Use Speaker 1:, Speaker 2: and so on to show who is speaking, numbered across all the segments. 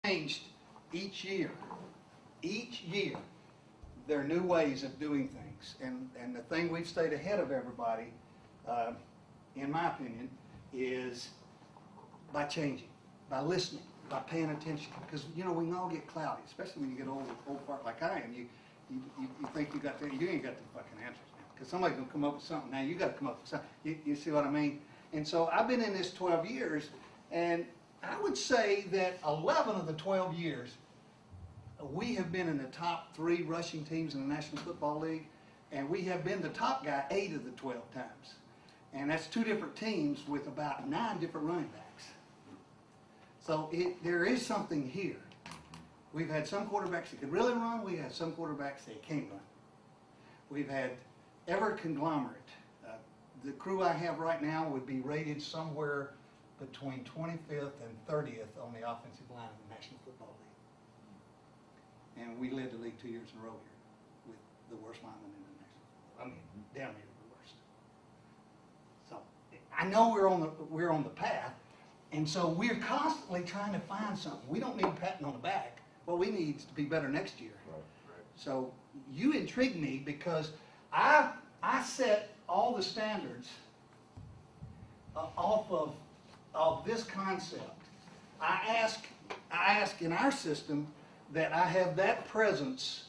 Speaker 1: changed each year. Each year, there are new ways of doing things. And the thing we've stayed ahead of everybody, in my opinion, is by changing, by listening, by paying attention. Because, you know, we can all get cloudy, especially when you get old fart like I am. You think you got you ain't got the fucking answers now. Because somebody's going to come up with something. Now you got to come up with something. You see what I mean? And so I've been in this 12 years, and I would say that 11 of the 12 years, we have been in the top 3 rushing teams in the National Football League, and we have been the top guy 8 of the 12 times. And that's 2 different teams with about 9 different running backs. So there is something here. We've had some quarterbacks that could really run. We had some quarterbacks that can't run. We've had ever conglomerate. The crew I have right now would be rated somewhere between 25th and 30th on the offensive line of the National Football League. And we led the league 2 years in a row here with the worst lineman in the National Football League. I mean, damn near the worst. So I know we're on the path, and so we're constantly trying to find something. We don't need patting on the back. What we need is to be better next year. Right. So you intrigue me because I set all the standards off of this concept. I ask in our system that I have that presence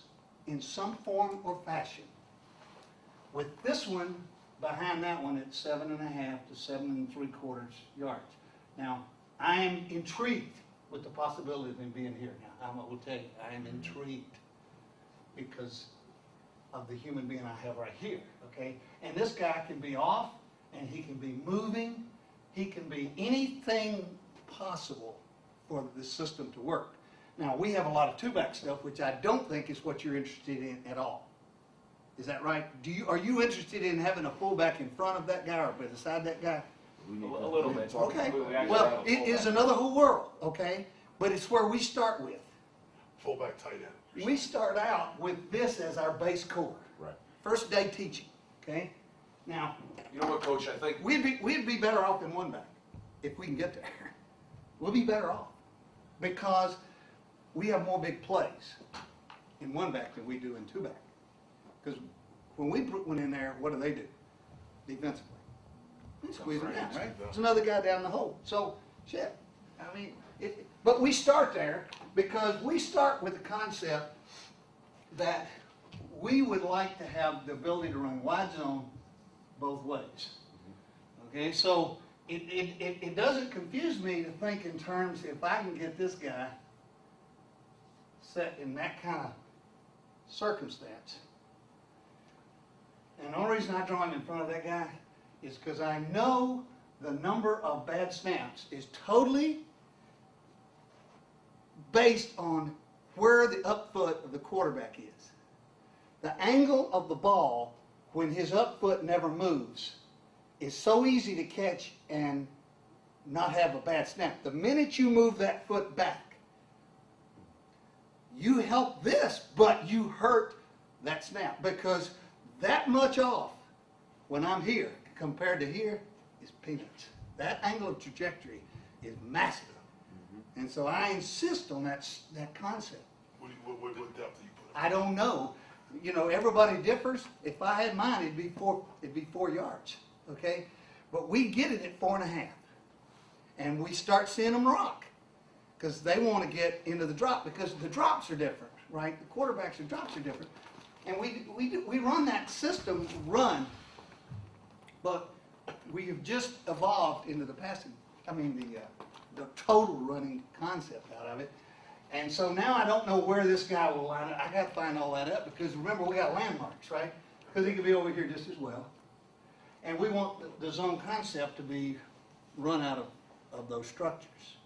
Speaker 1: in some form or fashion. With this one behind that one at 7.5 to 7 3/4 yards. Now, I am intrigued with the possibility of him being here. Now, I will tell you, I am intrigued because of the human being I have right here, okay? And this guy can be off, and he can be moving. He can be anything possible for the system to work. Now, we have a lot of two-back stuff, which I don't think is what you're interested in at all. Is that right? Are you interested in having a fullback in front of that guy or beside that guy?
Speaker 2: A little bit.
Speaker 1: Okay. Well, it is another whole world, okay? But it's where we start with.
Speaker 3: Fullback, tight end.
Speaker 1: We start out with this as our base core.
Speaker 3: Right.
Speaker 1: First day teaching, okay? Now,
Speaker 2: you know what, Coach? I think
Speaker 1: we'd be better off in one back if we can get there. We'll be better off because we have more big plays in one back than we do in two back. Because when we put one in there, what do? Defensively? They squeeze them down, right? There's another guy down the hole. So, shit. I mean, but we start there because we start with the concept that we would like to have the ability to run wide zone both ways. Okay, so it doesn't confuse me to think in terms if I can get this guy set in that kind of circumstance. And the only reason I draw him in front of that guy is because I know the number of bad snaps is totally based on where the up foot of the quarterback is. The angle of the ball when his up foot never moves is so easy to catch and not have a bad snap. The minute you move that foot back, you help this, but you hurt that snap because that much off when I'm here compared to here is peanuts. That angle of trajectory is massive. And so I insist on that concept.
Speaker 3: What depth do you put?
Speaker 1: I don't know. You know, everybody differs. If I had mine, it'd be 4 yards. Okay? But we get it at 4.5. And we start seeing them rock. Because they want to get into the drop because the drops are different, right? The quarterbacks and drops are different. And we run that system but we have just evolved into the passing, the total running concept out of it. And so now I don't know where this guy will line up. I got to find all that up because remember we got landmarks, right? Because he could be over here just as well. And we want the zone concept to be run out of those structures.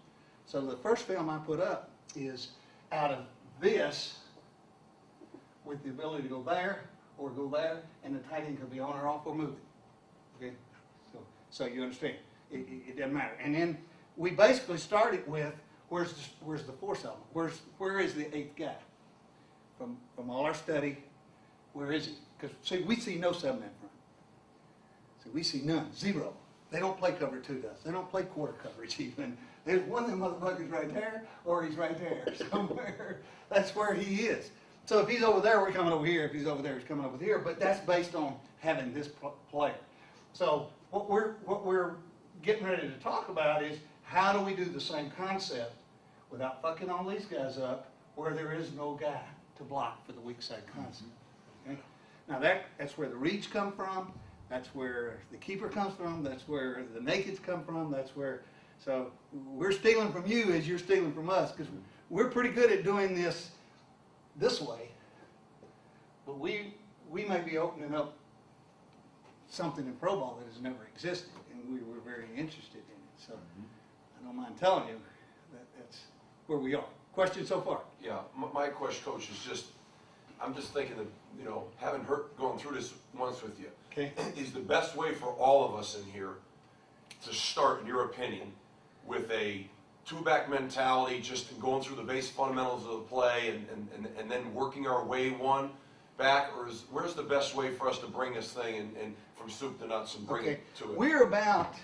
Speaker 1: So the first film I put up is out of this with the ability to go there or go there, and the tight end could be on or off or moving. Okay, so you understand? It doesn't matter. And then we basically started with where's the force element? Where is the 8th guy? From all our study, where is he? Because see, we see no 7 in front. See, we see none, 0. They don't play cover 2 does. They don't play quarter coverage even. There's one of them motherfuckers right there, or he's right there somewhere. That's where he is. So if he's over there, we're coming over here. If he's over there, he's coming over here. But that's based on having this player. So what we're getting ready to talk about is how do we do the same concept without fucking all these guys up, where there is no guy to block for the weak side concept. Okay? Now that's where the reads come from. That's where the keeper comes from. That's where the nakeds come from. That's where. So we're stealing from you as you're stealing from us, because we're pretty good at doing this way. But we may be opening up something in pro ball that has never existed, and we were very interested in it. So I don't mind telling you that that's where we are. Question so far?
Speaker 2: Yeah, my question, Coach, is just, I'm just thinking that, you know, having gone through this once with you,
Speaker 1: Okay.
Speaker 2: is the best way for all of us in here to start, in your opinion, with a two-back mentality, just going through the base fundamentals of the play and then working our way one back, or where's the best way for us to bring this thing and from soup to nuts and bring it to it?
Speaker 1: We're about,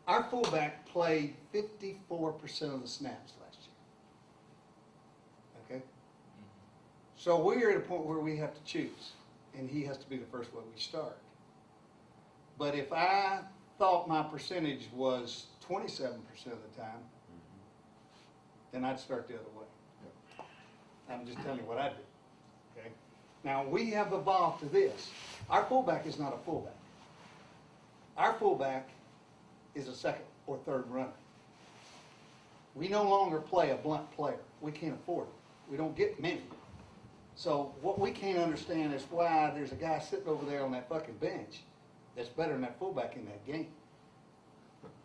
Speaker 1: our fullback played 54% of the snaps last year. Okay? So we're at a point where we have to choose, and he has to be the first one we start. But if I thought my percentage was 27% of the time, then I'd start the other way. I'm just telling you what I do. Okay? Now we have evolved to this. Our fullback is not a fullback. Our fullback is a second or third runner. We no longer play a blunt player. We can't afford it. We don't get many. So what we can't understand is why there's a guy sitting over there on that fucking bench that's better than that fullback in that game.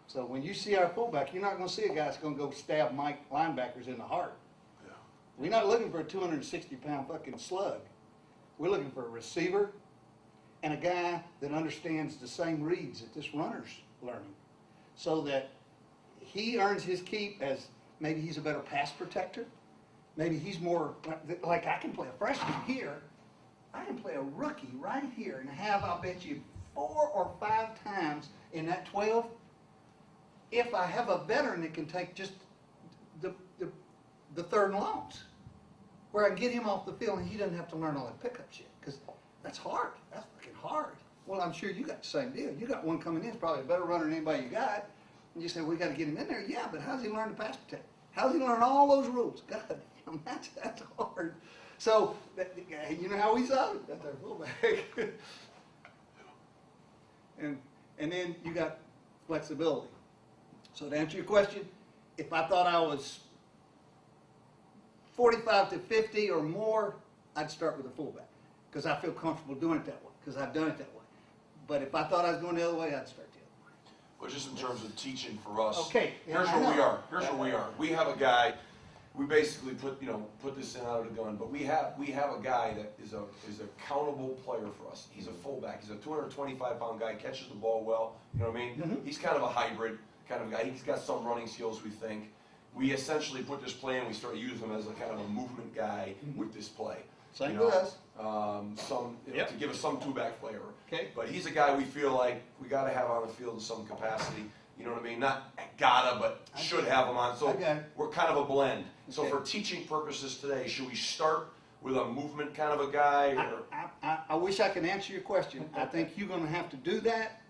Speaker 1: So when you see our fullback, you're not going to see a guy that's going to go stab Mike linebackers in the heart.
Speaker 3: Yeah.
Speaker 1: We're not looking for a 260-pound fucking slug. We're looking for a receiver and a guy that understands the same reads that this runner's learning, so that he earns his keep as maybe he's a better pass protector. Maybe he's more, like I can play a freshman here. I can play a rookie right here and have, I'll bet you, 4 or 5 times in that 12, if I have a veteran that can take just the third and longs, where I can get him off the field and he doesn't have to learn all that pickup shit, because that's hard. That's fucking hard. Well, I'm sure you got the same deal. You got one coming in, it's probably a better runner than anybody you got, and you say, we got to get him in there. Yeah, but how's he learn to pass protect? How's he learn all those rules? God damn, that's hard. So, you know how we saw it? That's our fullback. And then you got flexibility. So to answer your question, if I thought I was 45 to 50 or more, I'd start with a fullback, because I feel comfortable doing it that way, because I've done it that way. But if I thought I was going the other way, I'd start the other way.
Speaker 2: Well, just in terms of teaching for us,
Speaker 1: okay.
Speaker 2: Here's where we are. Here's where we are. We have a guy. We basically put this in out of the gun, but we have a guy that is a accountable player for us. He's a fullback. He's a 225-pound guy, catches the ball well. You know what I mean?
Speaker 1: Mm-hmm.
Speaker 2: He's kind of a hybrid kind of guy. He's got some running skills, we think. We essentially put this play in. We start using him as a kind of a movement guy with this play.
Speaker 1: Same with us.
Speaker 2: To give us some two-back flavor.
Speaker 1: Okay.
Speaker 2: But he's a guy we feel like we got to have on the field in some capacity. You know what I mean? Not gotta, but should have him on. So we're kind of a blend. So for teaching purposes today, should we start with a movement kind of a guy? Or?
Speaker 1: I wish I could answer your question. I think you're going to have to do that.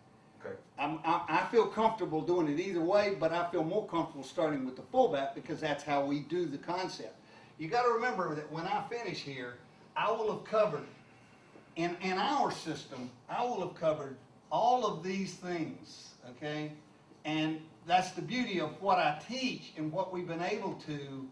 Speaker 2: Okay.
Speaker 1: I feel comfortable doing it either way, but I feel more comfortable starting with the fullback, because that's how we do the concept. You got to remember that when I finish here, I will have covered, in our system, I will have covered all of these things, okay? And that's the beauty of what I teach and what we've been able to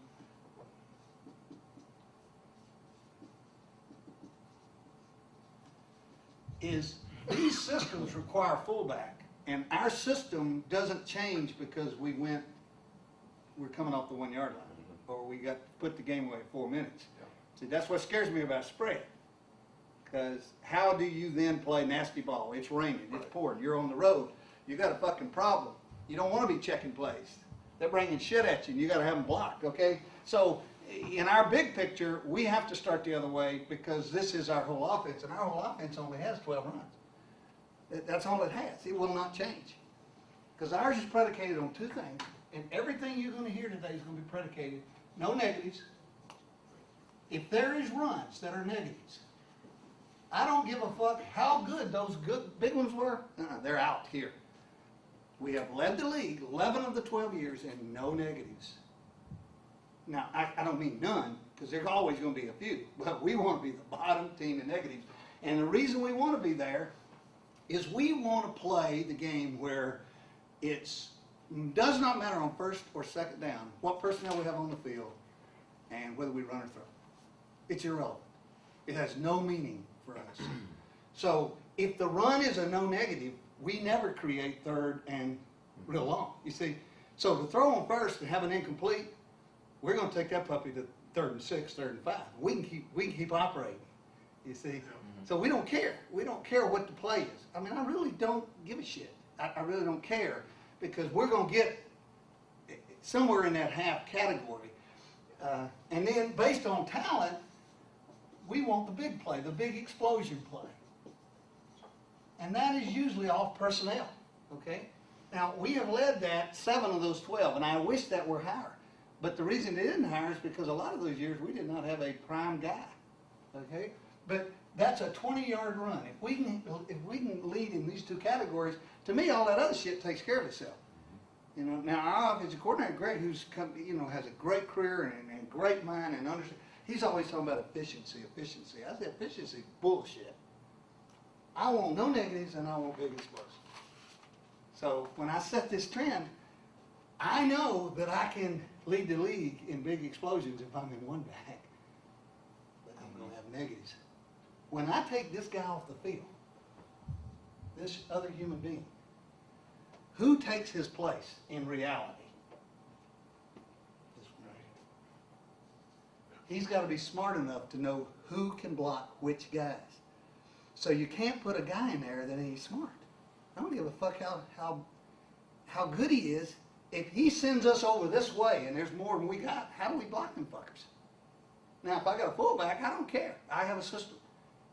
Speaker 1: is these systems require fullback, and our system doesn't change because we're coming off the 1 yard line, or we got to put the game away at 4 minutes.
Speaker 2: Yeah.
Speaker 1: See, that's what scares me about spread, because how do you then play nasty ball? It's raining, it's pouring, you're on the road, you got a fucking problem. You don't want to be checking plays. They're bringing shit at you, and you got to have them blocked, okay? So in our big picture, we have to start the other way, because this is our whole offense, and our whole offense only has 12 runs. That's all it has. It will not change. Because ours is predicated on two things, and everything you're gonna hear today is gonna be predicated, no negatives. If there is runs that are negatives, I don't give a fuck how good those good big ones were, they're out here. We have led the league 11 of the 12 years and no negatives. Now, I don't mean none, because there's always going to be a few, but we want to be the bottom team in negatives. And the reason we want to be there is we want to play the game where it's does not matter on first or second down what personnel we have on the field and whether we run or throw. It's irrelevant. It has no meaning for us. So if the run is a no negative, we never create third and real long. You see, so to throw on first and have an incomplete, we're going to take that puppy to 3rd and 6, 3rd and 5. We can keep operating. You see, so we don't care. We don't care what the play is. I mean, I really don't give a shit. I really don't care because we're going to get somewhere in that half category, and then based on talent, we want the big play, the big explosion play. And that is usually off personnel, okay? Now, we have led that 7 of those 12, and I wish that were higher. But the reason they didn't hire is because a lot of those years we did not have a prime guy, okay? But that's a 20-yard run. If we can lead in these two categories, to me, all that other shit takes care of itself. You know, now our offensive coordinator, Greg, who's come, you know, has a great career and great mind and understands, he's always talking about efficiency. I said efficiency, bullshit. I want no negatives and I want big explosions. So when I set this trend, I know that I can lead the league in big explosions if I'm in one back, but I'm going to have negatives. When I take this guy off the field, this other human being, who takes his place in reality? This one right here. He's got to be smart enough to know who can block which guys. So you can't put a guy in there that ain't smart. I don't give a fuck how good he is. If he sends us over this way and there's more than we got, how do we block them fuckers? Now, if I got a fullback, I don't care. I have a system.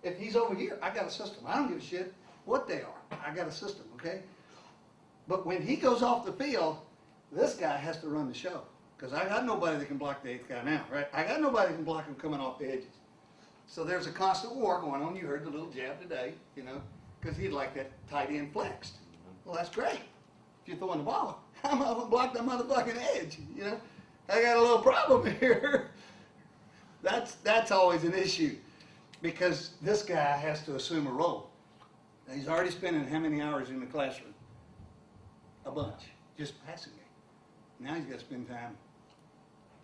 Speaker 1: If he's over here, I got a system. I don't give a shit what they are. I got a system, okay? But when he goes off the field, this guy has to run the show. Because I got nobody that can block the 8th guy now, right? I got nobody that can block him coming off the edges. So there's a constant war going on. You heard the little jab today, you know, because he'd like that tight end flexed. Well, that's great. If you're throwing the ball, I'm going to block that motherfucking edge, you know. I got a little problem here. That's always an issue because this guy has to assume a role. He's already spending how many hours in the classroom? A bunch, just passing me. Now he's got to spend time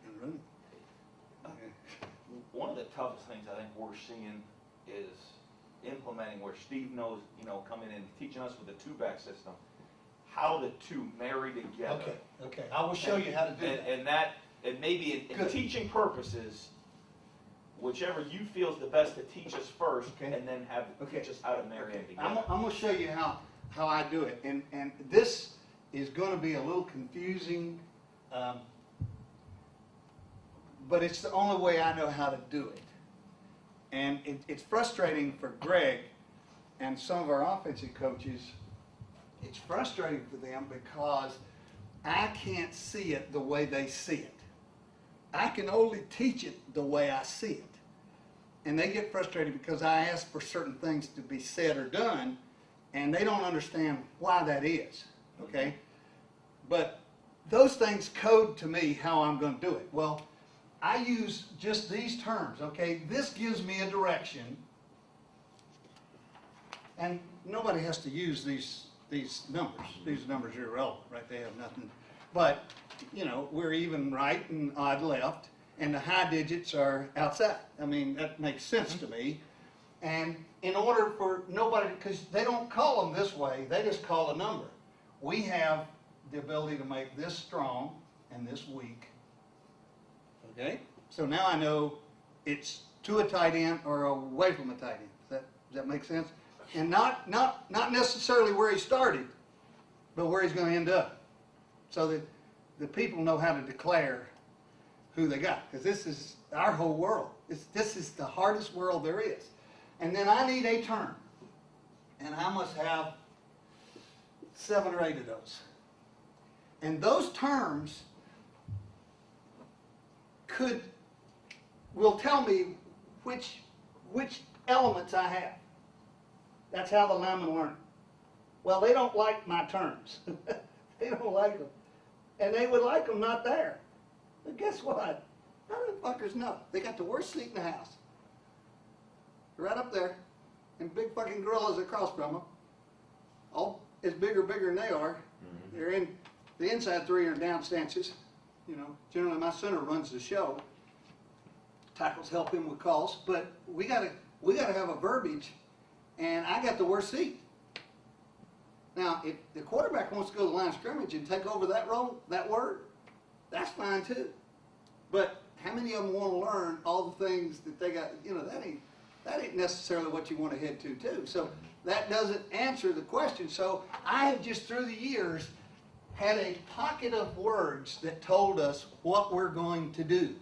Speaker 1: in running. Okay.
Speaker 4: One of the toughest things I think we're seeing is implementing where Steve knows, you know, coming in and teaching us with the two-back system, how the two marry together.
Speaker 1: Okay. I will show you how to do that.
Speaker 4: And that, and maybe in teaching purposes, whichever you feel is the best to teach us first,
Speaker 1: Okay.
Speaker 4: and then have teach us how to marry them together.
Speaker 1: I'm going to show you how I do it. And this is going to be a little confusing, but it's the only way I know how to do it. And it's frustrating for Greg and some of our offensive coaches. It's frustrating for them because I can't see it the way they see it. I can only teach it the way I see it. And they get frustrated because I ask for certain things to be said or done, and they don't understand why that is, okay? But those things code to me how I'm going to do it. Well, I use just these terms, okay? This gives me a direction, and nobody has to use these numbers. These numbers are irrelevant, right? They have nothing. But, you know, we're even right and odd left, and the high digits are outside. I mean, that makes sense to me. And in order for nobody, because they don't call them this way, they just call a number. We have the ability to make this strong and this weak. Okay? So now I know it's to a tight end or away from a tight end. Does that make sense? And not necessarily where he started, but where he's going to end up. So that the people know how to declare who they got. Because this is our whole world. This is the hardest world there is. And then I need a term. And I must have 7 or 8 of those. And those terms will tell me which elements I have. That's how the linemen learn. Well, they don't like my terms. They don't like them. And they would like them not there. But guess what? None of the fuckers know. They got the worst seat in the house. Right up there. And big fucking gorillas across from them. All is bigger than they are. They're in, the inside three are down stanches. You know, generally my center runs the show. Tackles help him with calls, but we gotta have a verbiage, and I got the worst seat. Now, if the quarterback wants to go to the line of scrimmage and take over that role, that word, that's fine too. But how many of them want to learn all the things that they got? You know, that ain't necessarily what you want to head to too. So that doesn't answer the question. So I have just through the years had a pocket of words that told us what we're going to do.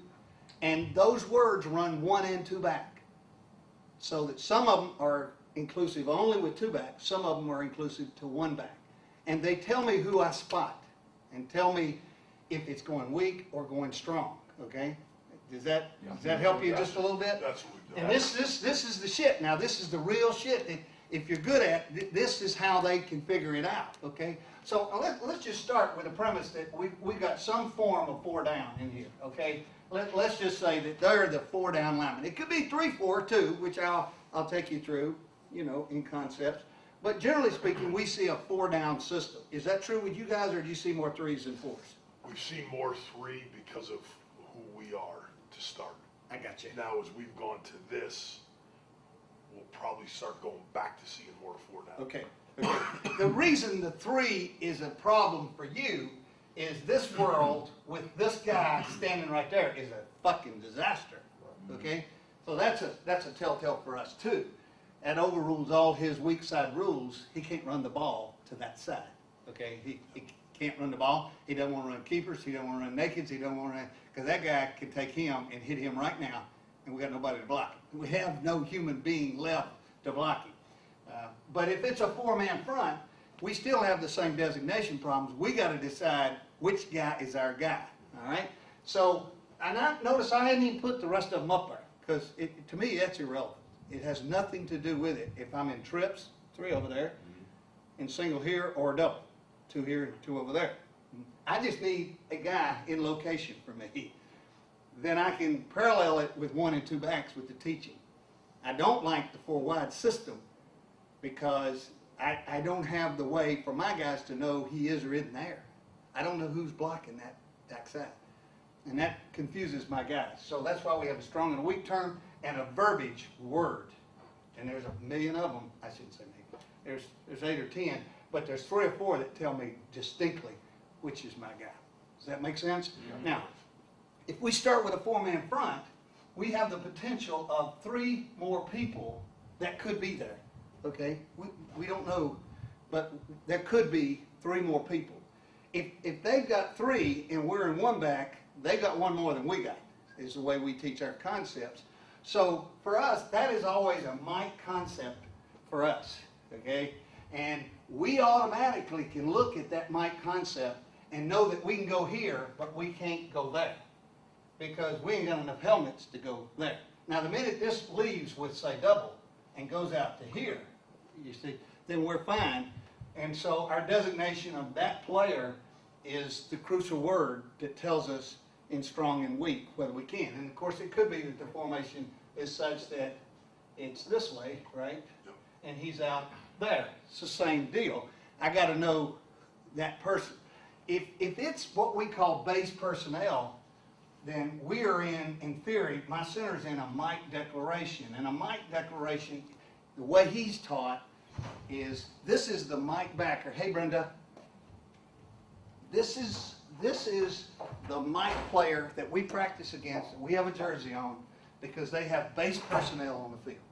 Speaker 1: And those words run one and two back. So that some of them are inclusive only with two backs, some of them are inclusive to one back. And they tell me who I spot and tell me if it's going weak or going strong, okay? Does that help you just a little bit?
Speaker 3: That's what we've done.
Speaker 1: And this is the shit. Now this is the real shit. If you're good at it, this is how they can figure it out, okay? So let's just start with the premise that we got some form of 4 down in here, okay? Let's just say that they're the 4 down linemen. It could be 3-4 too, which I'll take you through, you know, in concepts. But generally speaking, we see a 4 down system. Is that true with you guys, or do you see more 3s and 4s?
Speaker 3: We've seen more 3 because of who we are to start.
Speaker 1: I got you.
Speaker 3: Now, as we've gone to this, we'll probably start going back to seeing more 4 down.
Speaker 1: Okay. The reason the 3 is a problem for you is this world with this guy standing right there is a fucking disaster. Okay? So that's a telltale for us too. That overrules all his weak side rules. He can't run the ball to that side. Okay? He can't run the ball. He doesn't want to run keepers. He doesn't want to run nakeds. He doesn't want to run, because that guy can take him and hit him right now, and we got nobody to block him. We have no human being left to block him. But if it's a 4-man front, we still have the same designation problems. We got to decide which guy is our guy. All right. So, and notice I hadn't even put the rest of them up there, because to me that's irrelevant. It has nothing to do with it. If I'm in trips, 3 over there, in single here, or double, 2 here and 2 over there. I just need a guy in location for me. Then I can parallel it with 1 and 2 backs with the teaching. I don't like the 4 wide system because I don't have the way for my guys to know he is or isn't there. I don't know who's blocking that backside. And that confuses my guys. So that's why we have a strong and a weak term and a verbiage word. And there's a million of them. I shouldn't say maybe. There's 8 or 10, but there's 3 or 4 that tell me distinctly which is my guy. Does that make sense? Yeah. Now, if we start with a 4-man front, we have the potential of 3 more people that could be there. Okay? We don't know, but there could be 3 more people. If they've got 3 and we're in 1 back, they got 1 more than we got, is the way we teach our concepts. So for us, that is always a Mike concept for us, okay? And we automatically can look at that Mike concept and know that we can go here, but we can't go there because we ain't got enough helmets to go there. Now, the minute this leaves with, say, double and goes out to here, you see, then we're fine. And so our designation of that player is the crucial word that tells us in strong and weak whether we can. And of course, it could be that the formation is such that it's this way, right? And he's out there. It's the same deal. I got to know that person. If it's what we call base personnel, then we are in theory, my center's in a Mike declaration. And a Mike declaration, the way he's taught is, this is the Mike backer. Hey, Brenda, this is the Mike player that we practice against, that we have a jersey on, because they have base personnel on the field.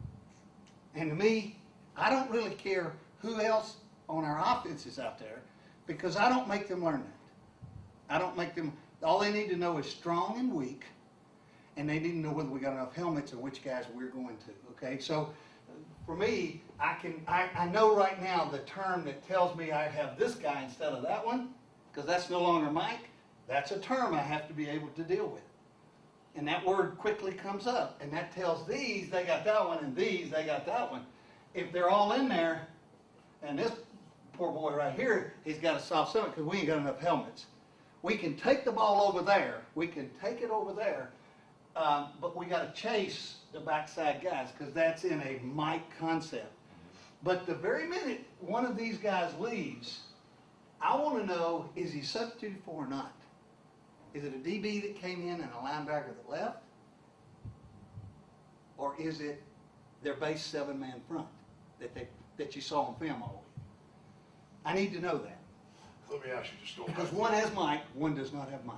Speaker 1: And to me, I don't really care who else on our offense is out there, because I don't make them learn that. I don't make them, all they need to know is strong and weak, and they need to know whether we got enough helmets and which guys we're going to, okay? So for me, I know right now the term that tells me I have this guy instead of that one because that's no longer Mike. That's a term I have to be able to deal with. And that word quickly comes up, and that tells these they got that one, and these they got that one. If they're all in there, and this poor boy right here, he's got a soft stomach because we ain't got enough helmets. We can take the ball over there. We can take it over there, but we got to chase the backside guys because that's in a Mike concept. But the very minute one of these guys leaves, I want to know, is he substituted for or not? Is it a DB that came in and a linebacker that left? Or is it their base 7-man front that you saw on film all week? I need to know that.
Speaker 3: Let me ask you, just going back.
Speaker 1: Because one has Mike, one does not have Mike.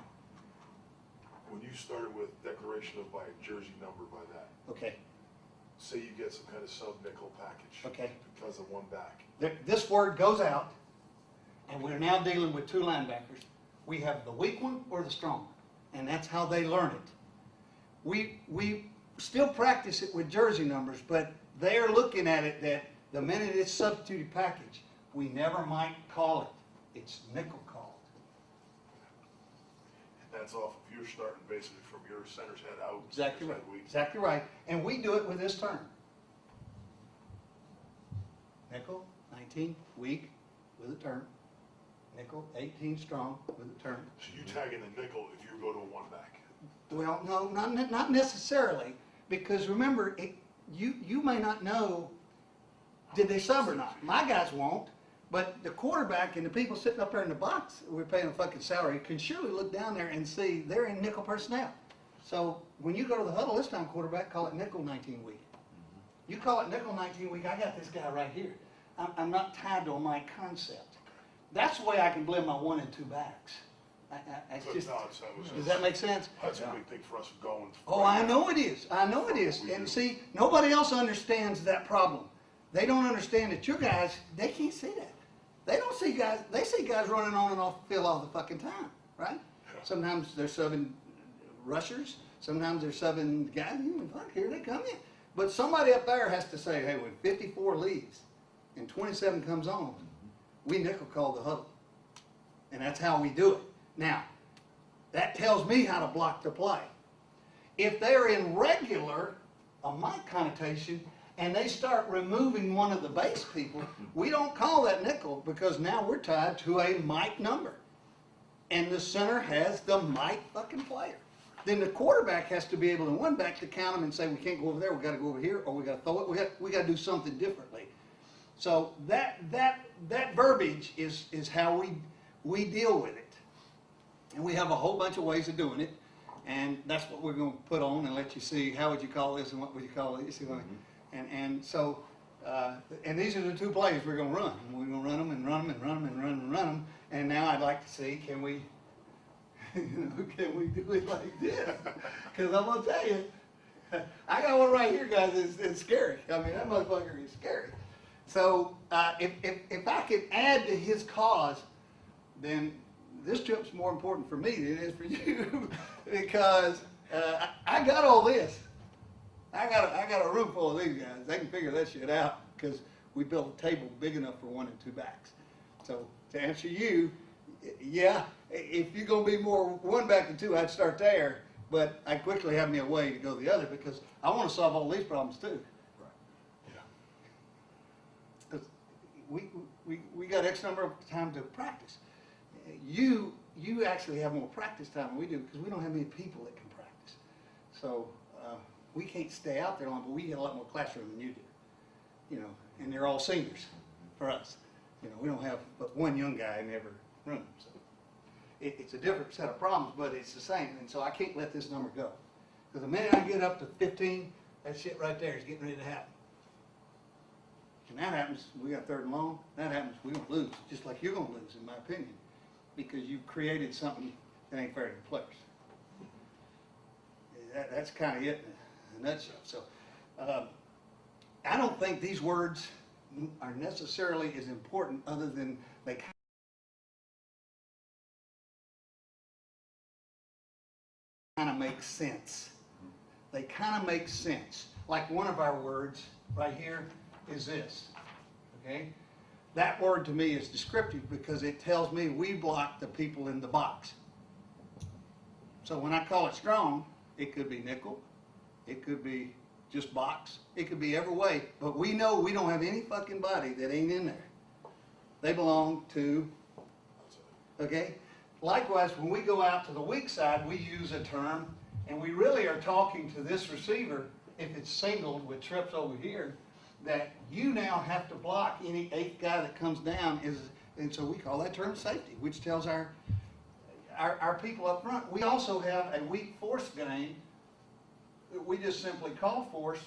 Speaker 3: When you started with declaration of by jersey number by that,
Speaker 1: Okay,
Speaker 3: say you get some kind of sub-nickel package.
Speaker 1: Okay.
Speaker 3: Because of one back.
Speaker 1: this word goes out, and we're now dealing with 2 linebackers. We have the weak one or the strong one, and that's how they learn it. We still practice it with jersey numbers, but they're looking at it that the minute it's substituted package, we never might call it. It's nickel called.
Speaker 3: And that's off of your starting basically from your center's head out.
Speaker 1: Exactly
Speaker 3: center's
Speaker 1: right.
Speaker 3: head weak.
Speaker 1: Exactly right. And we do it with this term. Nickel, 19, weak, with a turn. Nickel, 18, strong, with a turn.
Speaker 3: So you tag in the nickel if you go to a one back.
Speaker 1: Well, no, not necessarily, because remember, you may not know, did they sub or not? My guys won't, but the quarterback and the people sitting up there in the box, we're paying a fucking salary, can surely look down there and see they're in nickel personnel. So when you go to the huddle this time, quarterback, call it nickel 19 week. You call it nickel 19 week, I got this guy right here. I'm not tied to my concept. That's the way I can blend my 1 and 2 backs. It's
Speaker 3: But
Speaker 1: just,
Speaker 3: no,
Speaker 1: does that make sense?
Speaker 3: That's a big thing for us going.
Speaker 1: Oh, I know it is. I know it is.
Speaker 3: We
Speaker 1: And
Speaker 3: do.
Speaker 1: see, nobody else understands that problem. They don't understand that your guys, they can't see that. They don't see guys, they see guys running on and off the field all the fucking time, right?
Speaker 3: Yeah.
Speaker 1: Sometimes they're subbing rushers. Sometimes they're subbing guys, fuck, here they come in. But somebody up there has to say, hey, when 54 leaves and 27 comes on, we nickel call the huddle. And that's how we do it. Now, that tells me how to block the play. If they're in regular, a Mike connotation, and they start removing one of the base people, we don't call that nickel because now we're tied to a Mike number. And the center has the Mike fucking player. Then the quarterback has to be able to one back to count them and say, we can't go over there, we got to go over here, or we got to throw it, we got to do something differently. So that verbiage is how we deal with it. And we have a whole bunch of ways of doing it, and that's what we're going to put on and let you see how would you call this and what would you call it. You see what I mean? And so, and these are the 2 plays we're going to run. We're going to run them and run them and run them and run them and run them. And now I'd like to see, can we do it like this? Because I'm going to tell you, I got one right here, guys. It's scary. I mean, that motherfucker is scary. So if I could add to his cause, then this trip's more important for me than it is for you because I got all this. I got a room full of these guys. They can figure that shit out because we built a table big enough for 1 and 2 backs. So to answer you, yeah, if you're going to be more 1 back than 2, I'd start there. But I quickly have me a way to go the other because I want to solve all these problems too. Because we got X number of time to practice. You actually have more practice time than we do because we don't have many people that can practice. So we can't stay out there long, but we get a lot more classroom than you do. And they're all seniors for us. We don't have but 1 young guy in every room. So it's a different set of problems, but it's the same. And so I can't let this number go. Because the minute I get up to 15, that shit right there is getting ready to happen. And that happens, we got 3rd and long. That happens, we're going to lose, just like you're going to lose, in my opinion, because you've created something that ain't fair to the players. That's kind of it in a nutshell. So I don't think these words are necessarily as important other than they kind of make sense. They kind of make sense. Like one of our words right here is this, okay? that word to me is descriptive because it tells me we block the people in the box. So when I call it strong, it could be nickel, it could be just box, it could be every way, but we know we don't have any fucking body that ain't in there. They belong to, okay? Likewise, when we go out to the weak side, we use a term, and we really are talking to this receiver, if it's singled with trips over here, that you now have to block any eighth guy that comes down, and so we call that term safety, which tells our people up front. We also have a weak force game that we just simply call force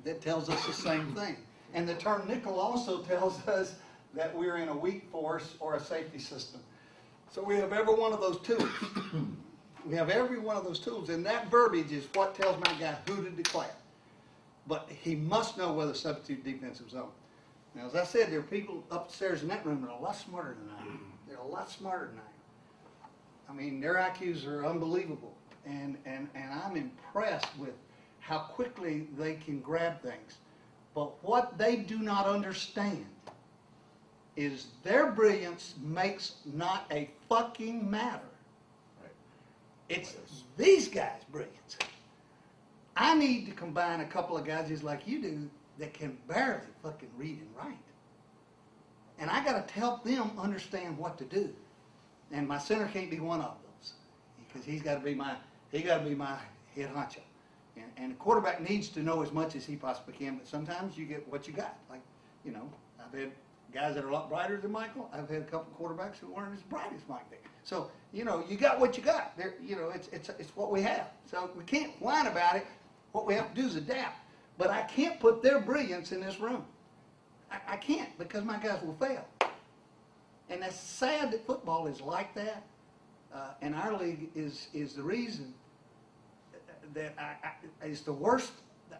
Speaker 1: that tells us the same thing. And the term nickel also tells us that we're in a weak force or a safety system. So we have every one of those tools. We have every one of those tools, and that verbiage is what tells my guy who to declare. But he must know whether substitute defensive zone. Now, as I said, there are people upstairs in that room that are a lot smarter than I am. They're a lot smarter than I am. I mean, their IQs are unbelievable, and I'm impressed with how quickly they can grab things. But what they do not understand is their brilliance makes not a fucking matter. It's these guys' brilliance. I need to combine a couple of guys just like you do that can barely fucking read and write. And I got to help them understand what to do. And my center can't be one of those because he's got to be my head honcho. And the quarterback needs to know as much as he possibly can, but sometimes you get what you got. Like, you know, I've had guys that are a lot brighter than Michael. I've had a couple of quarterbacks who weren't as bright as Mike there. So, you know, you got what you got. There, you know, it's what we have. So we can't whine about it. What we have to do is adapt. But I can't put their brilliance in this room. I can't because my guys will fail. And that's sad that football is like that. And our league is the reason that it's the worst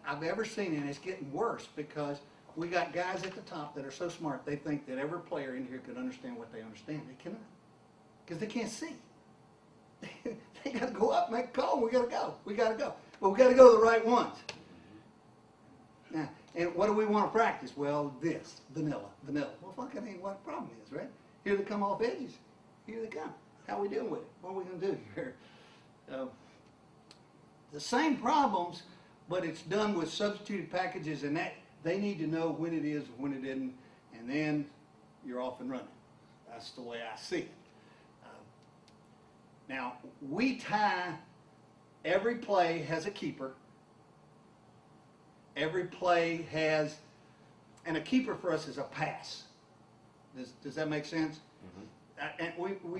Speaker 1: I've ever seen, and it's getting worse because we got guys at the top that are so smart they think that every player in here could understand what they understand. They cannot because they can't see. They got to go up, make a call. We got to go. We got to go. But we got to go to the right ones. Now, and what do we want to practice? Well, this vanilla. Well, fuck, that ain't what the problem is, right? Here they come off edges. Here they come. How we dealing with it? What are we going to do here? The same problems, but it's done with substituted packages, and that they need to know when it is, when it isn't, and then you're off and running. That's the way I see it. Now, we tie, every play has a keeper. Every play has, and a keeper for us is a pass. Does that make sense? Mm-hmm. And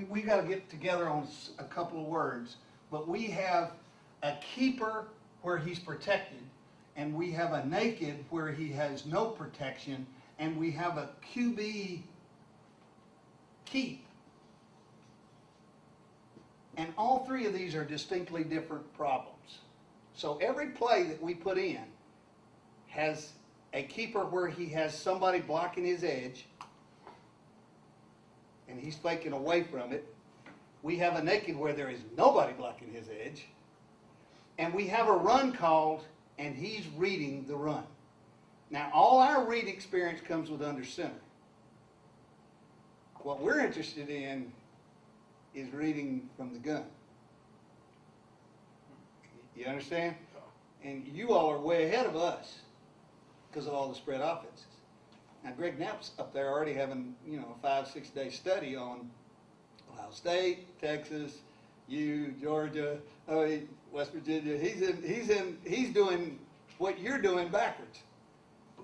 Speaker 1: we got to get together on a couple of words, but we have a keeper where he's protected, and we have a naked where he has no protection, and we have a QB keep. And all three of these are distinctly different problems. So every play that we put in has a keeper where he has somebody blocking his edge, and he's faking away from it. We have a naked where there is nobody blocking his edge. And we have a run called, and he's reading the run. Now, all our read experience comes with under center. What we're interested in is reading from the gun. You understand? And you all are way ahead of us because of all the spread offenses. Now, Greg Knapp's up there already having, a 5-6 day study on Ohio State, Texas, Georgia, West Virginia. He's doing what you're doing backwards.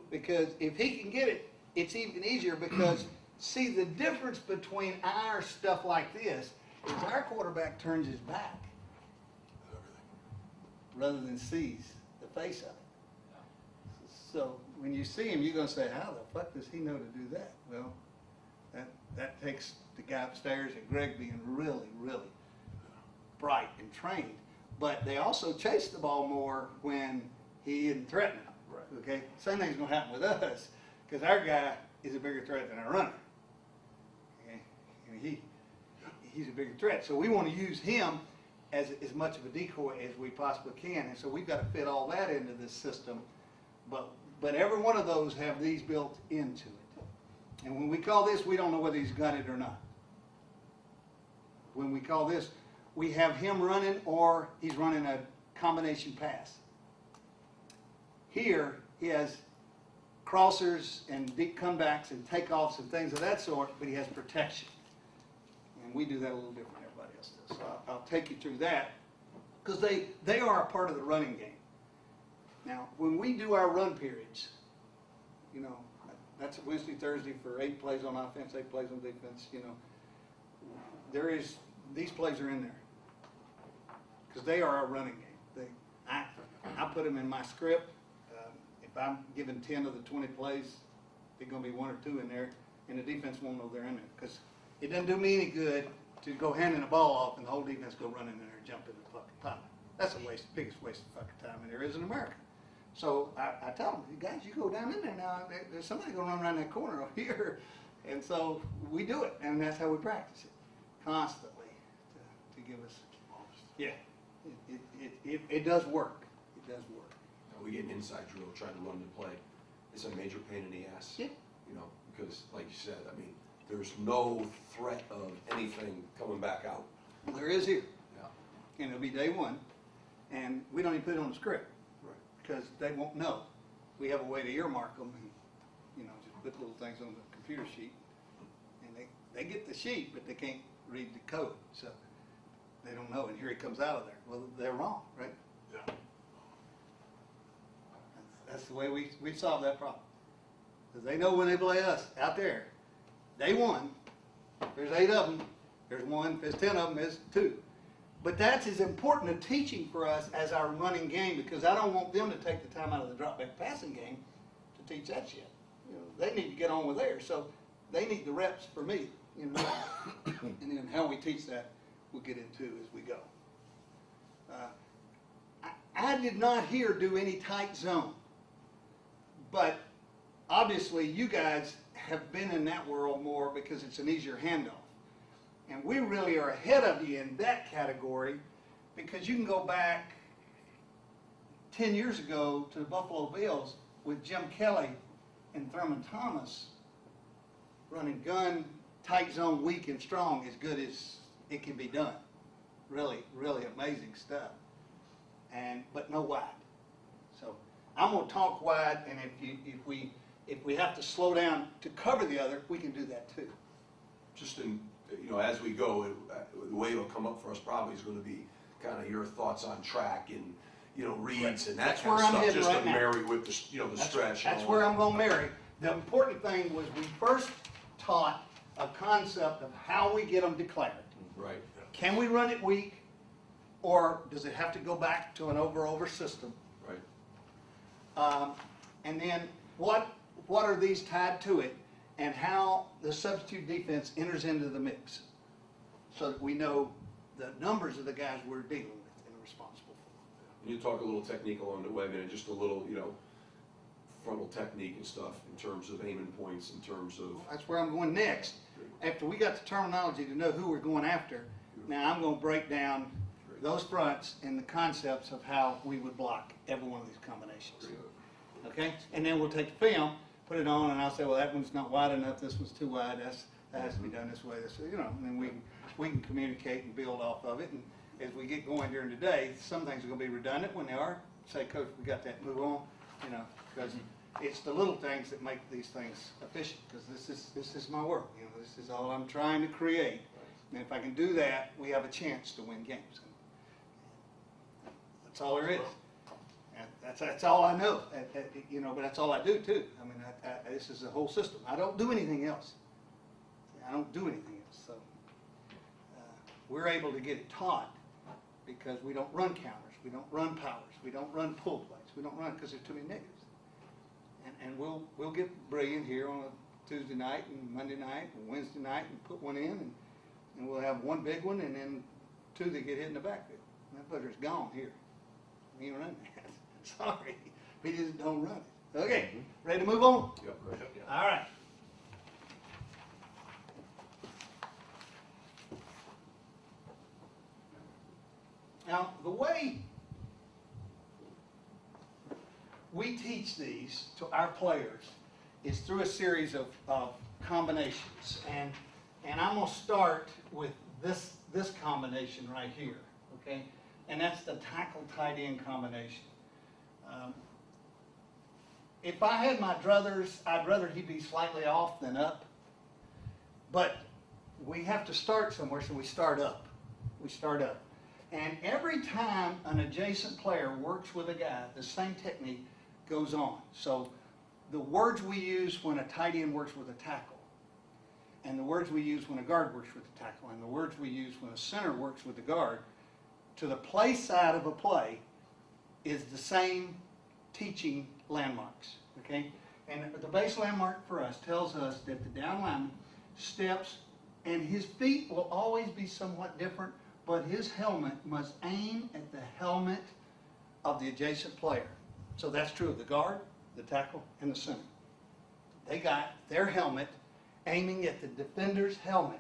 Speaker 1: Because if he can get it, it's even easier because, see, the difference between our stuff like this is our quarterback turns his back rather than sees the face of it. So when you see him, you're going to say, how the fuck does he know to do that? Well, that takes the guy upstairs and Greg being really, really bright and trained. But they also chase the ball more when he isn't threatening them. Right. Okay? Same thing's going to happen with us because our guy is a bigger threat than our runner. Okay? He's a bigger threat. So we want to use him as much of a decoy as we possibly can. And so we've got to fit all that into this system. But every one of those have these built into it. And when we call this, we don't know whether he's got it or not. When we call this, we have him running or he's running a combination pass. Here, he has crossers and deep comebacks and takeoffs and things of that sort, but he has protection. And we do that a little different than everybody else does. So I'll take you through that because they are a part of the running game. Now, when we do our run periods, you know, that's Wednesday, Thursday for 8 plays on offense, 8 plays on defense, you know. These plays are in there because they are our running game. I put them in my script. If I'm giving 10 of the 20 plays, there's going to be 1 or 2 in there, and the defense won't know they're in there because it doesn't do me any good to go handing the ball off and the whole defense go running in there and jump in the fucking pot. That's the biggest waste of fucking time there is in America. So I tell them, you guys, you go down in there now. There's somebody going to run around that corner over here. And so we do it, and that's how we practice it constantly to give us, yeah, it does work. It does work.
Speaker 2: We get an inside drill trying to run the play. It's a major pain in the ass.
Speaker 1: Yeah.
Speaker 2: You know, because like you said, I mean, there's no threat of anything coming back out.
Speaker 1: Well, there is here.
Speaker 2: Yeah.
Speaker 1: And it'll be day 1, and we don't even put it on the script.
Speaker 2: Right.
Speaker 1: Because they won't know. We have a way to earmark them and, you know, just put little things on the computer sheet. And they get the sheet, but they can't read the code. So they don't know, and here he comes out of there. Well, they're wrong, right?
Speaker 3: Yeah.
Speaker 1: That's the way we solve that problem. Because they know when they play us out there, day 1, there's 8 of them, there's 1, if there's 10 of them, there's 2. But that's as important a teaching for us as our running game, because I don't want them to take the time out of the drop back passing game to teach that shit. You know, they need to get on with theirs, so they need the reps for me, you know. And then how we teach that, we'll get into as we go. I did not here do any tight zone, but obviously you guys have been in that world more because it's an easier handoff. And we really are ahead of you in that category because you can go back 10 years ago to the Buffalo Bills with Jim Kelly and Thurman Thomas running gun, tight zone, weak and strong as good as it can be done. Really, really amazing stuff. But no wide. So I'm going to talk wide, and if we have to slow down to cover the other, we can do that too.
Speaker 2: Just in, you know, as we go, the way it'll come up for us probably is going to be kind of your thoughts on track and, you know, reads and that
Speaker 1: That's
Speaker 2: kind of
Speaker 1: where I'm
Speaker 2: stuff,
Speaker 1: heading
Speaker 2: just
Speaker 1: right
Speaker 2: to
Speaker 1: now.
Speaker 2: marry with the, you know, the stretch. and
Speaker 1: That's
Speaker 2: all
Speaker 1: where
Speaker 2: that.
Speaker 1: I'm going to marry. The important thing was we first taught a concept of how we get them declared.
Speaker 2: Right.
Speaker 1: Can we run it weak, or does it have to go back to an over system?
Speaker 2: Right.
Speaker 1: And then what are these tied to it, and how the substitute defense enters into the mix, so that we know the numbers of the guys we're dealing with and responsible for.
Speaker 2: And you talk a little technique along the way, and just a little, you know, frontal technique and stuff in terms of aiming points, in terms of.
Speaker 1: That's where I'm going next. After we got the terminology to know who we're going after, now I'm going to break down those fronts and the concepts of how we would block every one of these combinations. Okay? And then we'll take the film, put it on, and I'll say, well, that one's not wide enough, this one's too wide, that has to be done this way, you know, and then we can communicate and build off of it. And as we get going during the day, some things are going to be redundant. When they are, say, Coach, we got that, move on, you know, because it's the little things that make these things efficient, because this is my work, you know, this is all I'm trying to create. And if I can do that, we have a chance to win games. That's all there is. That's all I know, you know, but that's all I do too. I mean, this is a whole system. I don't do anything else. I don't do anything else. So we're able to get it taught because we don't run counters, we don't run powers, we don't run pull plays, we don't run because there's too many negatives. And we'll get brilliant here on a Tuesday night and Monday night and Wednesday night and put one in, and we'll have one big one and then 2 that get hit in the backfield. That bugger's gone here. We ain't running that. Sorry, we just don't run it. Okay, ready to move on?
Speaker 2: Yep. Right.
Speaker 3: Yep.
Speaker 1: All right. Now, the way we teach these to our players is through a series of combinations, and I'm gonna start with this combination right here, okay? And that's the tackle tight end combination. If I had my druthers, I'd rather he be slightly off than up, but we have to start somewhere, so we start up. We start up. And every time an adjacent player works with a guy, the same technique goes on. So the words we use when a tight end works with a tackle, and the words we use when a guard works with a tackle, and the words we use when a center works with the guard, to the play side of a play is the same teaching landmarks, okay? And the base landmark for us tells us that the down lineman steps, and his feet will always be somewhat different, but his helmet must aim at the helmet of the adjacent player. So that's true of the guard, the tackle, and the center. They got their helmet aiming at the defender's helmet.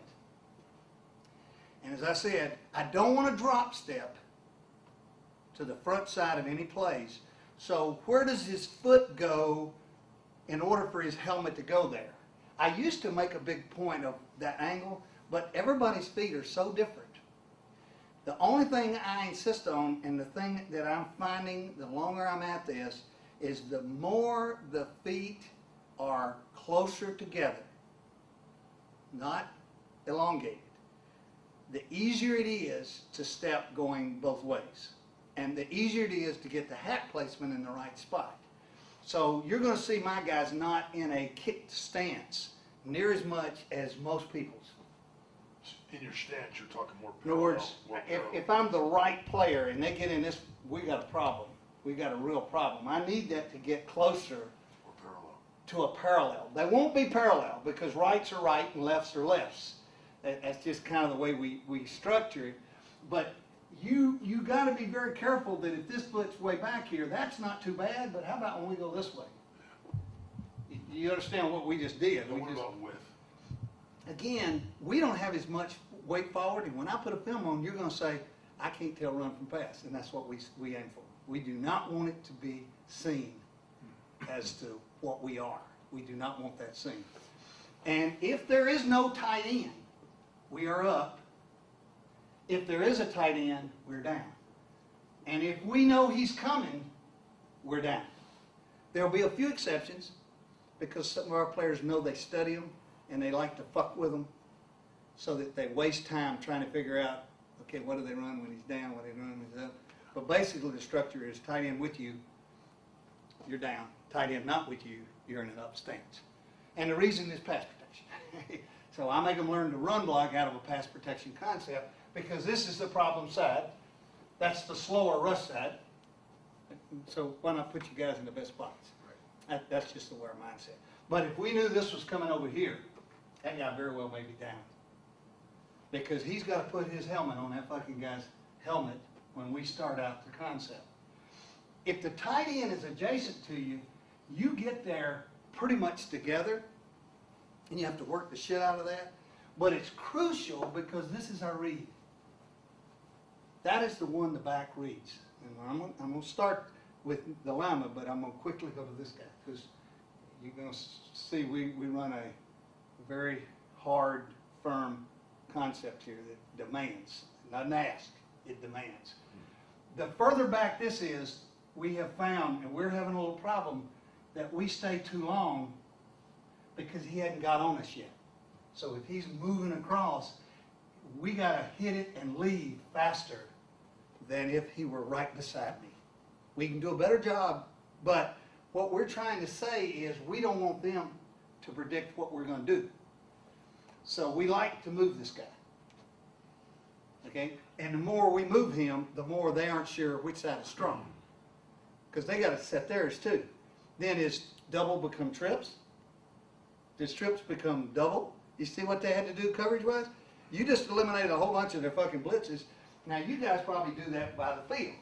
Speaker 1: And as I said, I don't want to drop step to the front side of any plays. So where does his foot go in order for his helmet to go there? I used to make a big point of that angle, but everybody's feet are so different. The only thing I insist on, and the thing that I'm finding the longer I'm at this, is the more the feet are closer together, not elongated, the easier it is to step going both ways. And the easier it is to get the hat placement in the right spot. So you're going to see my guys not in a kicked stance near as much as most people's.
Speaker 3: In your stance, you're talking more
Speaker 1: In other
Speaker 3: parallel.
Speaker 1: words,
Speaker 3: more parallel.
Speaker 1: if I'm the right player and they get in this, we got a problem. We got a real problem. I need that to get closer
Speaker 3: More parallel.
Speaker 1: to a parallel. They won't be parallel because rights are right and lefts are lefts. That's just kind of the way we structure it. But you got to be very careful that if this foot's way back here, that's not too bad, but how about when we go this way? You understand what we just did?
Speaker 3: And what about width?
Speaker 1: Again, we don't have as much weight forward, and when I put a film on, you're going to say, I can't tell run from pass, and that's what we aim for. We do not want it to be seen as to what we are. We do not want that seen. And if there is no tight end, we are up. If there is a tight end, we're down. And if we know he's coming, we're down. There'll be a few exceptions because some of our players know they study them and they like to fuck with them so that they waste time trying to figure out, okay, what do they run when he's down, what do they run when he's up. But basically the structure is tight end with you, you're down. Tight end not with you, you're in an up stance. And the reason is pass protection. So I make them learn to run block out of a pass protection concept because this is the problem side. That's the slower rush side. So why not put you guys in the best spots? Right. That's just the way our mindset. But if we knew this was coming over here, that guy very well may be down. Because he's got to put his helmet on that fucking guy's helmet when we start out the concept. If the tight end is adjacent to you, you get there pretty much together, and you have to work the shit out of that. But it's crucial because this is our read. That is the one the back reads. And I'm going to start with the lineman, but I'm going to quickly go to this guy because you're going to see we run a very hard, firm concept here that demands, not ask, it demands. The further back this is, we have found, and we're having a little problem, that we stay too long because he hadn't got on us yet. So if he's moving across, we got to hit it and leave faster than if he were right beside me. We can do a better job, but what we're trying to say is we don't want them to predict what we're going to do. So we like to move this guy. Okay? And the more we move him, the more they aren't sure which side is strong. Because they got to set theirs too. Then is double become trips? Does trips become double? You see what they had to do coverage-wise? You just eliminated a whole bunch of their fucking blitzes. Now, you guys probably do that by the field.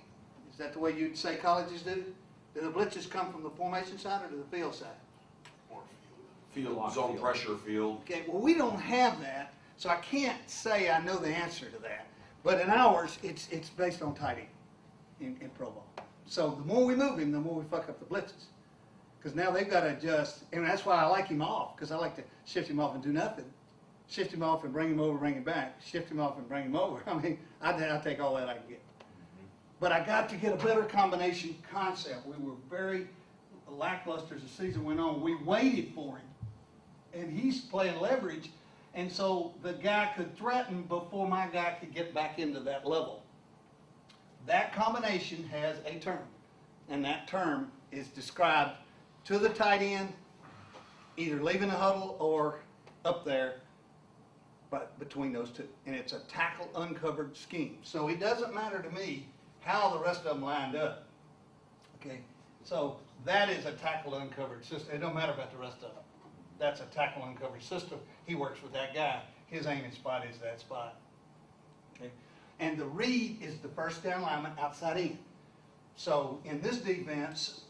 Speaker 1: Is that the way you'd say colleges do? Do the blitzes come from the formation side or to the field side?
Speaker 3: More
Speaker 2: Field, zone pressure field.
Speaker 1: Okay, well, we don't have that, so I can't say I know the answer to that. But in ours, it's based on tight end in pro ball. So the more we move him, the more we fuck up the blitzes. Because now they've got to adjust, and that's why I like him off, because I like to shift him off and do nothing. Shift him off and bring him over, bring him back. Shift him off and bring him over. I mean, I take all that I can get. But I got to get a better combination concept. We were very lackluster as the season went on. We waited for him, and he's playing leverage, and so the guy could threaten before my guy could get back into that level. That combination has a term, and that term is described to the tight end, either leaving the huddle or up there, but between those two. And it's a tackle uncovered scheme. So it doesn't matter to me how the rest of them lined up. Okay, so that is a tackle uncovered system. It don't matter about the rest of them. That's a tackle uncovered system. He works with that guy. His aiming spot is that spot. Okay, and the read is the first down lineman outside in. So in this defense,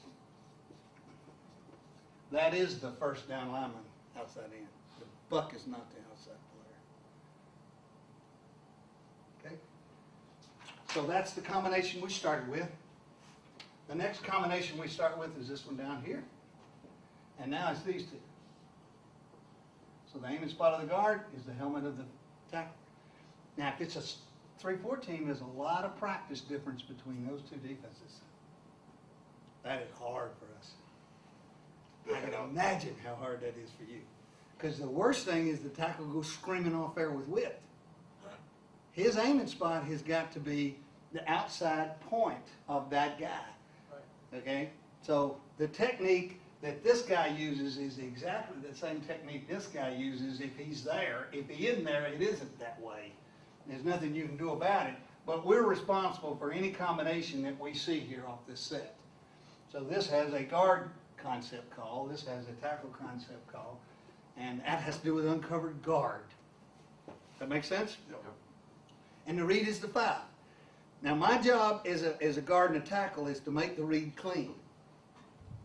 Speaker 1: that is the first down lineman outside in. The buck is not the outside player. Okay? So that's the combination we started with. The next combination we start with is this one down here. And now it's these two. So the aiming spot of the guard is the helmet of the tackle. Now if it's a 3-4 team, there's a lot of practice difference between those two defenses. That is hard for us. I can imagine how hard that is for you. Because the worst thing is the tackle goes screaming off there with width. His aiming spot has got to be the outside point of that guy. Okay? So the technique that this guy uses is exactly the same technique this guy uses if he's there. If he isn't there, it isn't that way. There's nothing you can do about it. But we're responsible for any combination that we see here off this set. So this has a guard concept call. This has a tackle concept call. And that has to do with uncovered guard. That make sense?
Speaker 2: Yep.
Speaker 1: And the read is the 5. Now my job as a guard and a tackle is to make the read clean.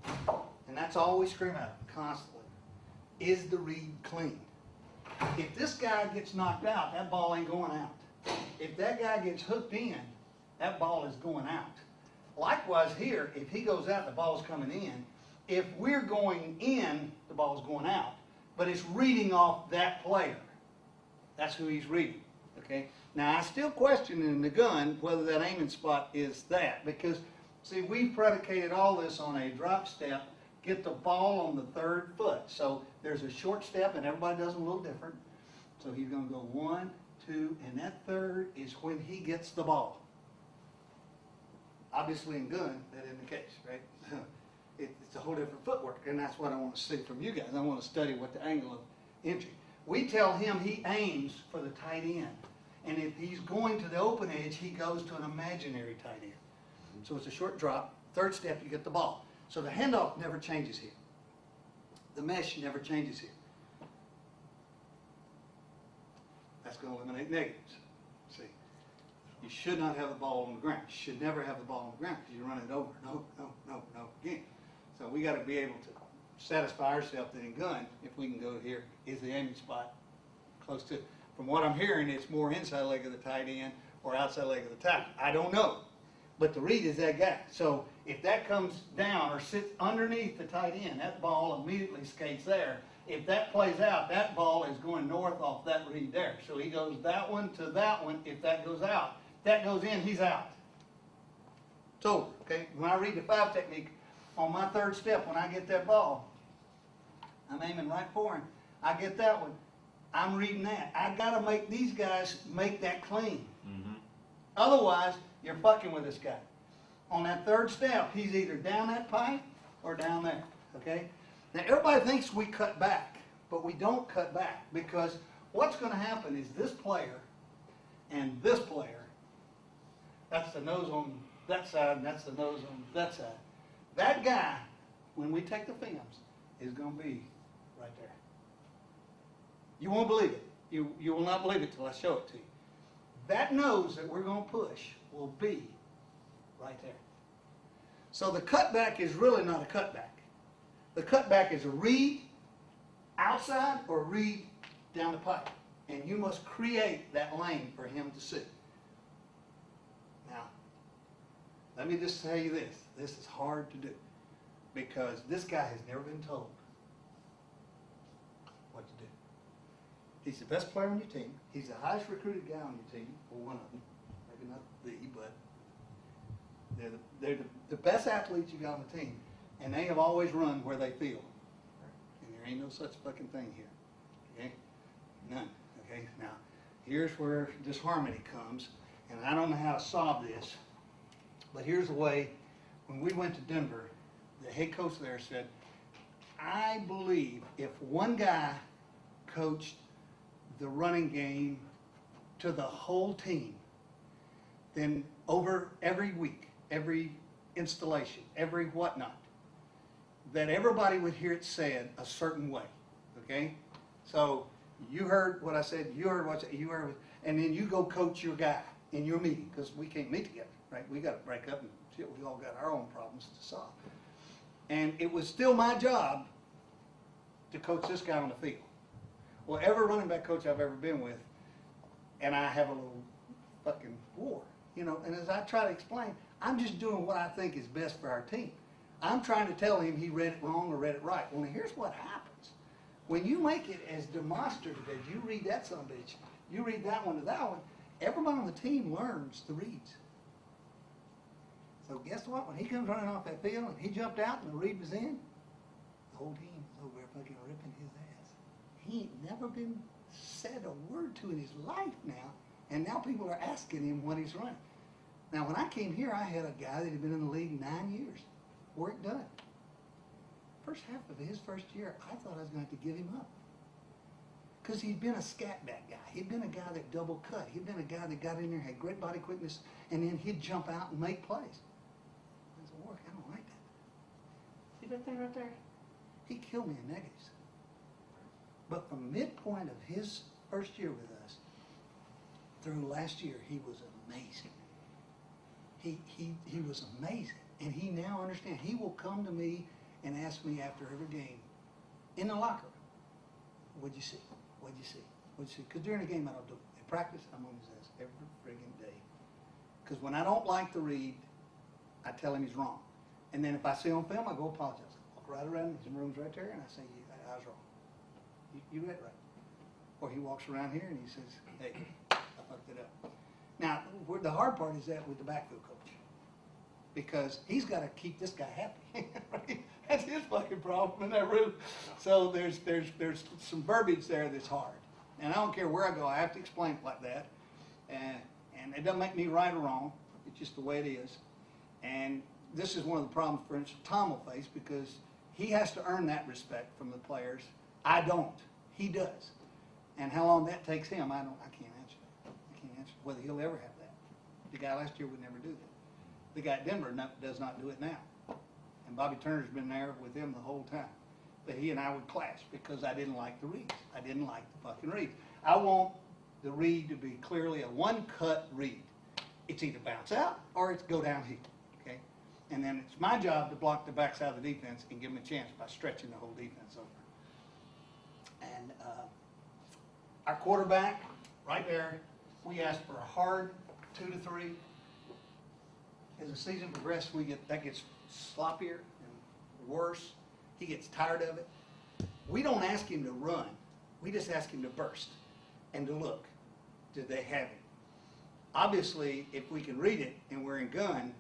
Speaker 1: And that's all we scream out constantly. Is the read clean? If this guy gets knocked out, that ball ain't going out. If that guy gets hooked in, that ball is going out. Likewise here, if he goes out, the ball's coming in. If we're going in, the ball's going out. But it's reading off that player. That's who he's reading. Okay? Now I still question in the gun whether that aiming spot is that, because see, we've predicated all this on a drop step, get the ball on the 3rd foot. So there's a short step and everybody does them a little different. So he's going to go 1, 2, and that 3rd is when he gets the ball. Obviously in gun, that isn't the case, right? It's a whole different footwork, and that's what I want to see from you guys. I want to study what the angle of entry. We tell him he aims for the tight end. And if he's going to the open edge, he goes to an imaginary tight end. So it's a short drop. 3rd step, you get the ball. So the handoff never changes here. The mesh never changes here. That's going to eliminate negatives. See, you should not have the ball on the ground. You should never have the ball on the ground because you run it over and over and over and over and over again. So we got to be able to satisfy ourselves that in gun, if we can go here, is the aiming spot close to. From what I'm hearing, it's more inside leg of the tight end or outside leg of the tackle. I don't know. But the read is that guy. So if that comes down or sits underneath the tight end, that ball immediately skates there. If that plays out, that ball is going north off that read there. So he goes that one to that one. If that goes out, if that goes in, he's out. So, okay, when I read the 5 technique, on my 3rd step, when I get that ball, I'm aiming right for him. I get that one. I'm reading that. I got to make these guys make that clean. Otherwise, you're fucking with this guy. On that 3rd step, he's either down that pipe or down there, okay? Now, everybody thinks we cut back, but we don't cut back because what's going to happen is this player and this player, that's the nose on that side and that's the nose on that side. That guy, when we take the films, is going to be right there. You won't believe it. You will not believe it till I show it to you. That nose that we're going to push will be right there. So the cutback is really not a cutback. The cutback is a read outside or read down the pipe. And you must create that lane for him to see. Now, let me just tell you this. This is hard to do. because this guy has never been told what to do. He's the best player on your team. He's the highest recruited guy on your team, or one of them. Maybe not the, but they're the best athletes you got on the team, and they have always run where they feel. And there ain't no such fucking thing here. Okay? None. Okay? Now, here's where disharmony comes, and I don't know how to solve this, but here's the way. When we went to Denver, the head coach there said, I believe if one guy coached the running game to the whole team, then over every week, every installation, every whatnot, that everybody would hear it said a certain way, okay? So you heard what I said, you heard what you heard, and then you go coach your guy in your meeting, because we can't meet together, right? We got to break up and shit, we all got our own problems to solve. And it was still my job to coach this guy on the field. Well, every running back coach I've ever been with, and I have a little fucking war, you know, and as I try to explain, I'm just doing what I think is best for our team. I'm trying to tell him he read it wrong or read it right. Well, now here's what happens. When you make it as demonstrative as you read that son of a bitch, you read that one to that one, everybody on the team learns the reads. So guess what? When he comes running off that field and he jumped out and the read was in, the whole team is over there fucking ripping his ass. He ain't never been said a word to in his life now, and now people are asking him what he's running. Now, when I came here, I had a guy that had been in the league 9 years. Work done. First half of his first year, I thought I was going to have to give him up. Because he'd been a scat back guy. He'd been a guy that double cut. He'd been a guy that got in there, had great body quickness, and then he'd jump out and make plays. I said, Warwick, I don't like that. See that thing right there? He killed me in negatives. But from midpoint of his first year with us through last year, he was amazing. He was amazing. And he now understands. He will come to me and ask me after every game in the locker room, what'd you see? What'd you see? What'd you see? Because during the game I don't do it. In practice, I'm on his ass every friggin' day. Because when I don't like the read, I tell him he's wrong. And then if I see on film, I go apologize. I walk right around, his room's right there, and I say, I was wrong. You read it right. Or he walks around here and he says, hey, I fucked it up. Now, the hard part is that with the backfield coach. Because he's got to keep this guy happy. Right? That's his fucking problem in that room. So there's some verbiage there that's hard. And I don't care where I go, I have to explain it like that. And it doesn't make me right or wrong. It's just the way it is. And this is one of the problems, for instance, Tom will face, because he has to earn that respect from the players. I don't. He does. And how long that takes him, I can't answer that. I can't answer whether he'll ever have that. The guy last year would never do that. The guy at Denver does not do it now. And Bobby Turner's been there with him the whole time. But he and I would clash because I didn't like the reads. I didn't like the fucking reads. I want the read to be clearly a one-cut read. It's either bounce out or it's go downhill, okay? And then it's my job to block the backside of the defense and give them a chance by stretching the whole defense over. And our quarterback, right there, we asked for a hard 2 to 3. As the season progresses, that gets sloppier and worse. He gets tired of it. We don't ask him to run. We just ask him to burst and to look. Do they have him? Obviously, if we can read it and we're in gun,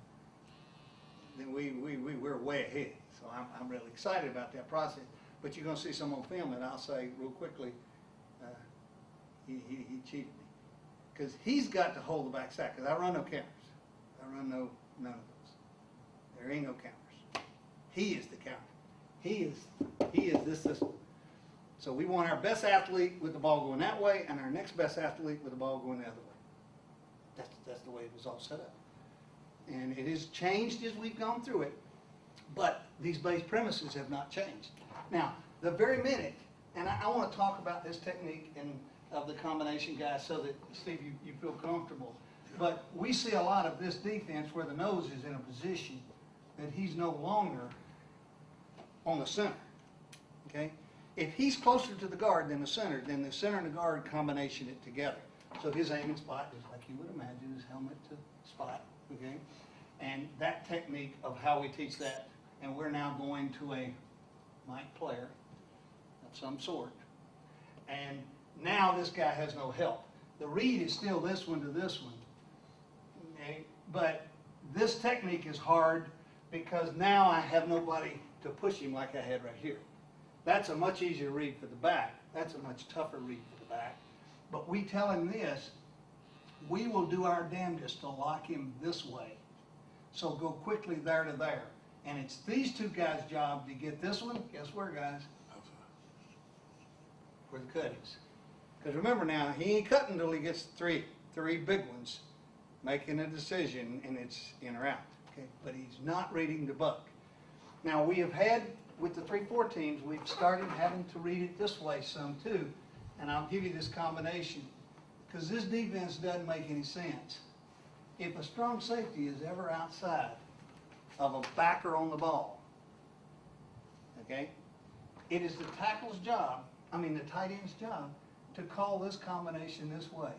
Speaker 1: then we're way ahead. So I'm really excited about that process. But you're going to see some on film, and I'll say real quickly, he cheated me. Because he's got to hold the backside, because I run no counters. I run none of those. There ain't no counters. He is the counter. He is this system. So we want our best athlete with the ball going that way, and our next best athlete with the ball going the other way. That's the way it was all set up. And it has changed as we've gone through it, but these base premises have not changed. Now, the very minute, and I want to talk about this technique of the combination guys so that, Steve, you feel comfortable. But we see a lot of this defense where the nose is in a position that he's no longer on the center, okay? If he's closer to the guard than the center and the guard combination it together. So his aiming spot is like you would imagine, his helmet to spot, okay? And that technique of how we teach that and we're now going to a mic player of some sort. And now this guy has no help. The read is still this one to this one. Okay? But this technique is hard because now I have nobody to push him like I had right here. That's a much easier read for the back. That's a much tougher read for the back. But we tell him this, we will do our damnedest to lock him this way. So go quickly there to there. And it's these two guys' job to get this one, guess where, guys? Where the cut is. Because remember now, he ain't cutting until he gets three big ones, making a decision, and it's in or out. Okay? But he's not reading the buck. Now we have had, with the 3-4 teams, we've started having to read it this way some too. And I'll give you this combination, because this defense doesn't make any sense. If a strong safety is ever outside of a backer on the ball, okay, it is the tackle's job, the tight end's job, to call this combination this way.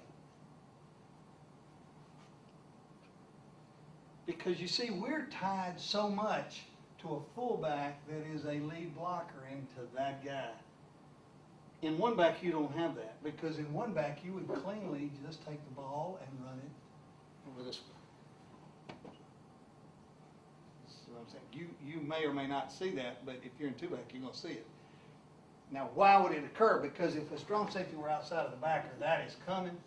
Speaker 1: Because you see, we're tied so much to a fullback that is a lead blocker into that guy. In one back, you don't have that, because in one back, you would cleanly just take the ball and run it over this way. That's what I'm saying. You may or may not see that, but if you're in two back, you're going to see it. Now, why would it occur? Because if a strong safety were outside of the backer, that is coming,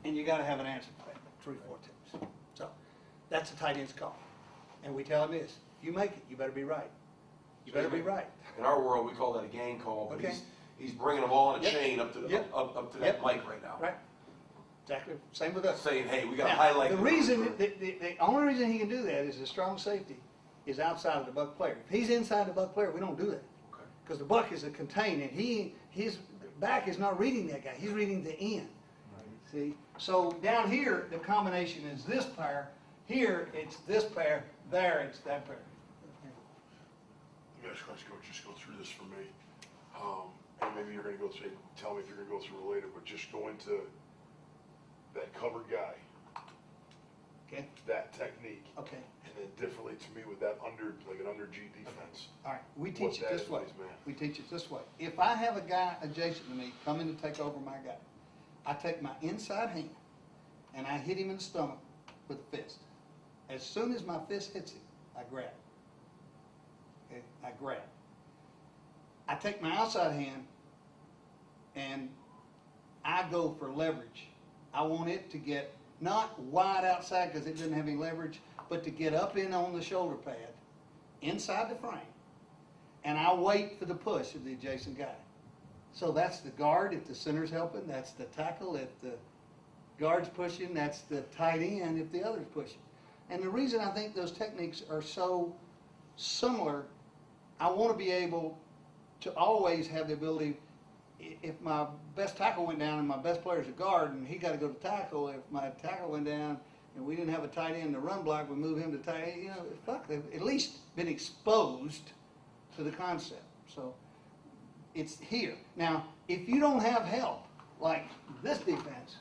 Speaker 1: and you got to have an answer for that. 3-4 teams. So that's a tight end's call, and we tell him this: if you make it, you better be right. You better be right.
Speaker 2: In our world, we call that a gang call, but
Speaker 1: Okay.
Speaker 2: he's bringing them all in a
Speaker 1: Yep.
Speaker 2: chain up to
Speaker 1: Yep.
Speaker 2: up to that
Speaker 1: Yep.
Speaker 2: mic right now.
Speaker 1: Right. Exactly. Same with us.
Speaker 2: Saying, hey, we got to
Speaker 1: Now,
Speaker 2: highlight.
Speaker 1: the reason, the only reason he can do that is the strong safety is outside of the buck player. If he's inside the buck player, we don't do that.
Speaker 2: Okay.
Speaker 1: Because the buck is a contained, and his back is not reading that guy. He's reading the end. See? So down here, the combination is this pair. Here, it's this pair. There, it's that pair.
Speaker 3: You guys just go through this for me. And maybe you're gonna go through, tell me if you're gonna go through it later, but just go into that cover guy,
Speaker 1: Okay?
Speaker 3: that technique.
Speaker 1: Okay.
Speaker 3: And then differently to me with that like an under G defense.
Speaker 1: All right. We
Speaker 3: What
Speaker 1: teach it
Speaker 3: that
Speaker 1: this
Speaker 3: is,
Speaker 1: way.
Speaker 3: man.
Speaker 1: We teach it this way. If I have a guy adjacent to me coming to take over my guy, I take my inside hand and I hit him in the stomach with a fist. As soon as my fist hits him, I grab. Okay? I grab. I take my outside hand and I go for leverage. I want it to get not wide outside because it doesn't have any leverage, but to get up in on the shoulder pad, inside the frame, and I wait for the push of the adjacent guy. So that's the guard if the center's helping, that's the tackle if the guard's pushing, that's the tight end if the other's pushing. And the reason I think those techniques are so similar, I want to be able to always have the ability, if my best tackle went down and my best player's a guard and he got to go to tackle, if my tackle went down and we didn't have a tight end to run block, we move him to tight end, they've at least been exposed to the concept. So it's here. Now, if you don't have help, like this defense,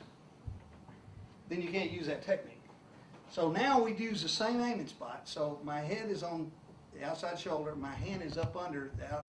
Speaker 1: then you can't use that technique. So now we use the same aiming spot. So my head is on the outside shoulder, my hand is up under the outside.